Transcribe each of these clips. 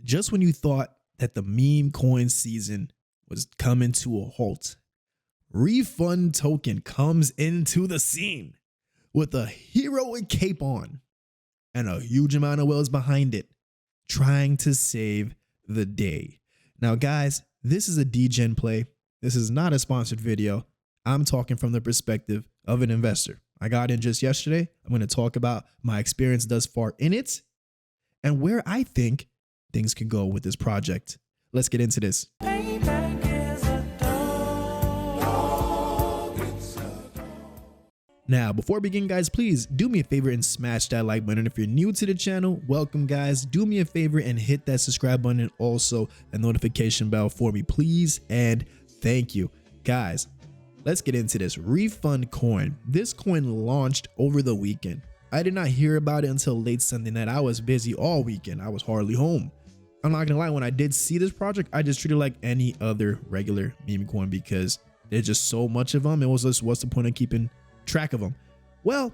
Just when you thought that the meme coin season was coming to a halt, Refund token comes into the scene with a heroic cape on and a huge amount of whales behind it, trying to save the day. Now, guys, this is a degen play. This is not a sponsored video. I'm talking from the perspective of an investor. I got in just yesterday. I'm going to talk about my experience thus far in it and where I think things can go with this project. Let's get into this. Now, before we begin, guys, please do me a favor and smash that like button. If you're new to the channel, welcome, guys. Do me a favor and hit that subscribe button and also the notification bell for me, please. And thank you, guys. Let's get into this. Refund coin. This coin launched over the weekend. I did not hear about it until late Sunday night. I was busy all weekend. I was hardly home. I'm not gonna lie, when I did see this project, I just treated it like any other regular meme coin because there's just so much of them. It was just, what's the point of keeping track of them? Well,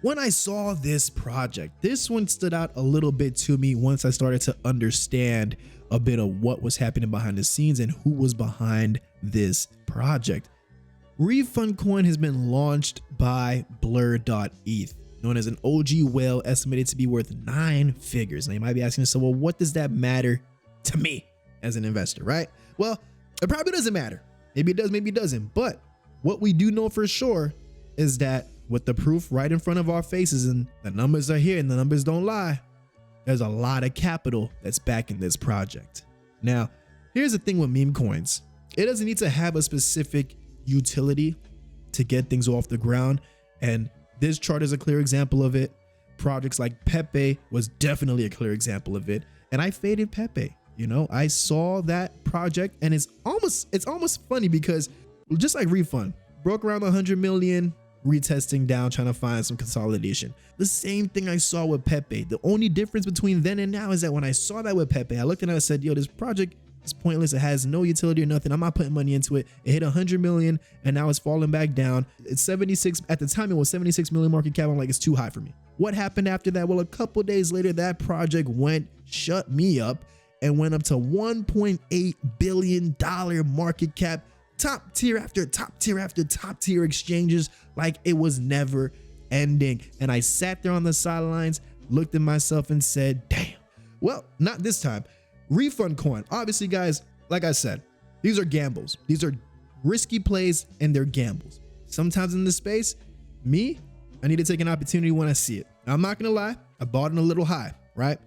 when I saw this project, this one stood out a little bit to me once I started to understand a bit of what was happening behind the scenes and who was behind this project. Refund coin has been launched by blur.eth, known as an OG whale estimated to be worth 9 figures. Now you might be asking yourself, well, what does that matter to me as an investor, right? Well, it probably doesn't matter. Maybe it does, maybe it doesn't. But what we do know for sure is that with the proof right in front of our faces and the numbers are here and the numbers don't lie, there's a lot of capital that's backing this project. Now, here's the thing with meme coins. It doesn't need to have a specific utility to get things off the ground. And this chart is a clear example of it. Projects like Pepe was definitely a clear example of it. And I faded Pepe. You know, I saw that project and it's almost funny because just like Refund, broke around 100 million, retesting down, trying to find some consolidation. The same thing I saw with Pepe. The only difference between then and now is that when I saw that with Pepe, I looked at it and I said, yo, this project is pointless. It has no utility or nothing. I'm not putting money into it. It hit 100 million and now it's falling back down. It's 76. At the time, it was 76 million market cap. I'm like, it's too high for me. What happened after that? Well, a couple days later, that project shut me up and went up to $1.8 billion market cap. Top tier after top tier after top tier exchanges, like it was never ending. And I sat there on the sidelines, looked at myself and said, damn. Well, not this time. Refund coin. Obviously, guys, like I said, these are gambles. These are risky plays and they're gambles. Sometimes in this space, I need to take an opportunity when I see it. Now, I'm not gonna lie, I bought in a little high, right?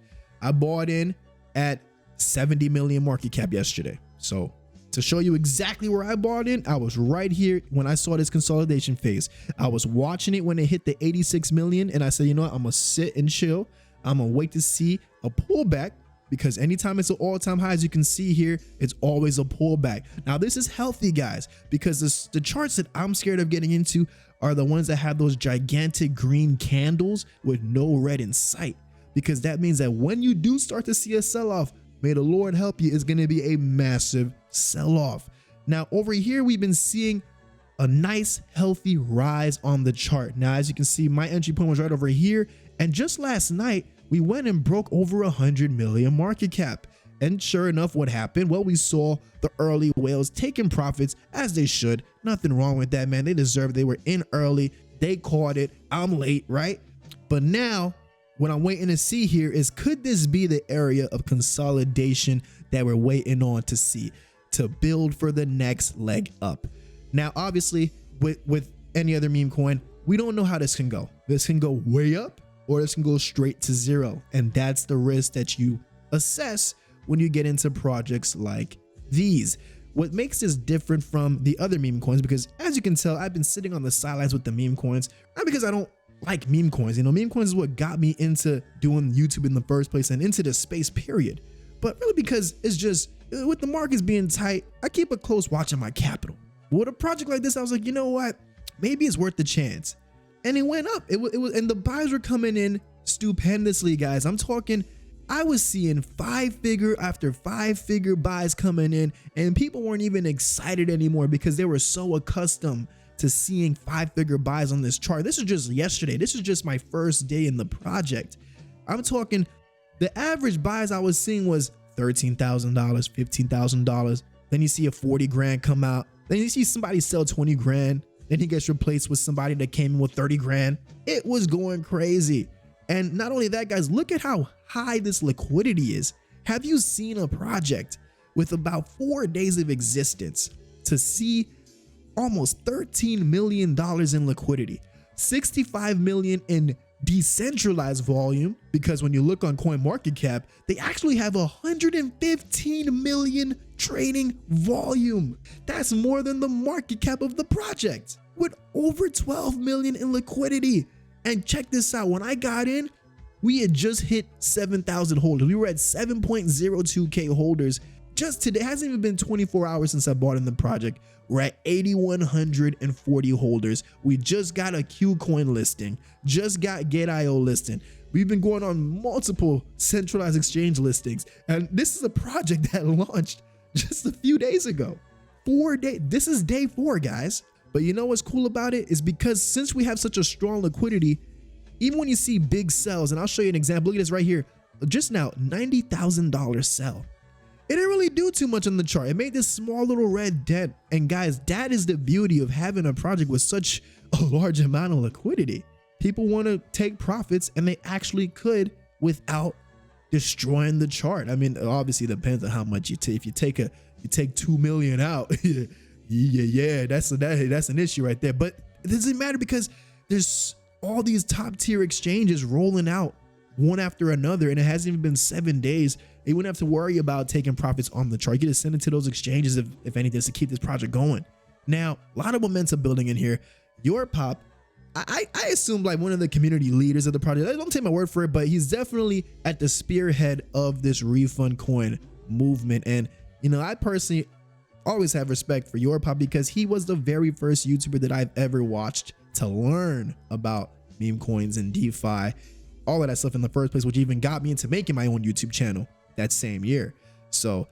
I bought in at 70 million market cap yesterday. So to show you exactly where I bought in, I was right here when I saw this consolidation phase. I was watching it when it hit the 86 million and I said, you know what, I'm gonna sit and chill. I'm gonna wait to see a pullback because anytime it's an all-time high, as you can see here, it's always a pullback. Now this is healthy, guys, because the charts that I'm scared of getting into are the ones that have those gigantic green candles with no red in sight, because that means that when you do start to see a sell-off, may the Lord help you, it's going to be a massive sell-off. Now over here, we've been seeing a nice healthy rise on the chart. Now, as you can see, my entry point was right over here. And just last night, we went and broke over 100 million market cap. And sure enough, what happened? Well, we saw the early whales taking profits as they should. Nothing wrong with that, man. They deserved. They were in early. They caught it. I'm late, right? But now, what I'm waiting to see here is, could this be the area of consolidation that we're waiting on to see to build for the next leg up? Now, obviously, with any other meme coin, we don't know how this can go. This can go way up or this can go straight to zero. And that's the risk that you assess when you get into projects like these. What makes this different from the other meme coins, because as you can tell, I've been sitting on the sidelines with the meme coins, not because I don't like meme coins. You know, meme coins is what got me into doing YouTube in the first place and into the space period. But really because it's just, with the markets being tight, I keep a close watch on my capital. With a project like this, I was like, you know what? Maybe it's worth the chance. And it went up. It was, and the buys were coming in stupendously, guys. I'm talking, I was seeing 5-figure after 5-figure buys coming in, and people weren't even excited anymore because they were so accustomed to seeing 5-figure buys on this chart. This is just yesterday. This is just my first day in the project. I'm talking, the average buys I was seeing was $13,000, $15,000. Then you see a 40 grand come out. Then you see somebody sell 20 grand. Then he gets replaced with somebody that came in with 30 grand. It was going crazy. And not only that, guys, look at how high this liquidity is. Have you seen a project with about 4 days of existence to see almost $13 million in liquidity, 65 million in decentralized volume? Because when you look on CoinMarketCap, they actually have 115 million trading volume. That's more than the market cap of the project, with over 12 million in liquidity. And check this out, when I got in, we had just hit 7,000 holders. We were at 7.02K holders just today. It hasn't even been 24 hours since I bought in the project. We're at 8,140 holders. We just got a KuCoin listing, just got Get.io listing. We've been going on multiple centralized exchange listings. And this is a project that launched just a few days ago. 4 days. This is day 4, guys. But you know what's cool about it is because since we have such a strong liquidity, even when you see big sells, and I'll show you an example. Look at this right here. Just now, $90,000 sell. It didn't really do too much on the chart. It made this small little red dent. And guys, that is the beauty of having a project with such a large amount of liquidity. People want to take profits, and they actually could without destroying the chart. I mean, obviously it depends on how much you take. If you take 2 million out, yeah, that's an issue right there. But it doesn't matter because there's all these top tier exchanges rolling out one after another, and it hasn't even been 7 days. They wouldn't have to worry about taking profits on the chart. You just send it to those exchanges if anything, to keep this project going. Now, a lot of momentum building in here. Your Pop, I assume like one of the community leaders of the project. Don't take my word for it, but he's definitely at the spearhead of this refund coin movement. And you know, I personally always have respect for Your Pop because he was the very first YouTuber that I've ever watched to learn about meme coins and DeFi, all of that stuff in the first place, which even got me into making my own YouTube channel that same year. So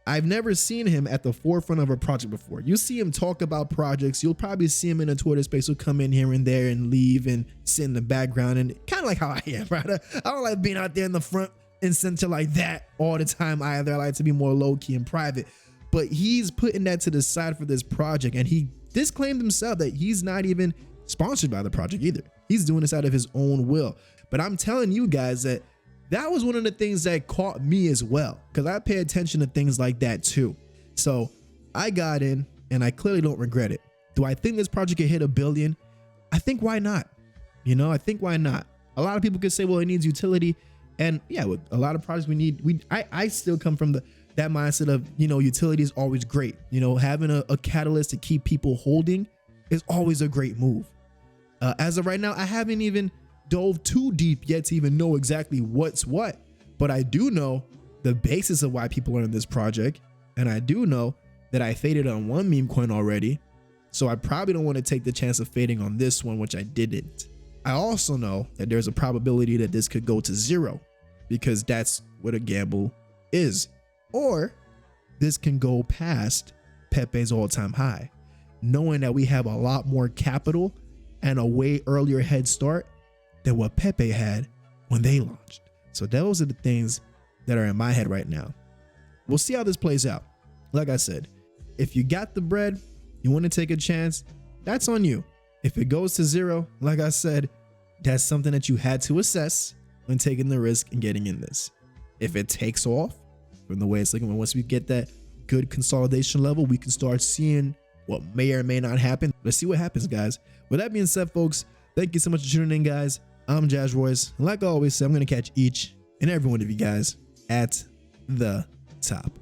I've never seen him at the forefront of a project before. You see him talk about projects. You'll probably see him in a Twitter space. He'll come in here and there and leave and sit in the background, and kind of like how I am, right? I don't like being out there in the front and center like that all the time either. I like to be more low-key and private. But he's putting that to the side for this project, and he disclaimed himself that he's not even sponsored by the project either. He's doing this out of his own will. But I'm telling you guys that was one of the things that caught me as well, because I pay attention to things like that too. So I got in, and I clearly don't regret it. Do I think this project could hit 1 billion? I think why not? You know, I think why not? A lot of people could say, well, it needs utility. And yeah, with a lot of projects I still come from that mindset of, you know, utility is always great. You know, having a catalyst to keep people holding is always a great move. As of right now, I haven't even dove too deep yet to even know exactly what's what, but I do know the basis of why people are in this project, and I do know that I faded on one meme coin already, so I probably don't want to take the chance of fading on this one, which I didn't. I also know that there's a probability that this could go to 0, because that's what a gamble is, or this can go past Pepe's all-time high, knowing that we have a lot more capital and a way earlier head start than what Pepe had when they launched. So those are the things that are in my head right now. We'll see how this plays out. Like I said, if you got the bread, you want to take a chance, that's on you. If it goes to 0, like I said, that's something that you had to assess when taking the risk and getting in this. If it takes off from the way it's looking, once we get that good consolidation level, we can start seeing what may or may not happen. Let's see what happens, guys. With that being said, folks, thank you so much for tuning in, guys. I'm Jazz Royce, and like I always say, I'm going to catch each and every one of you guys at the top.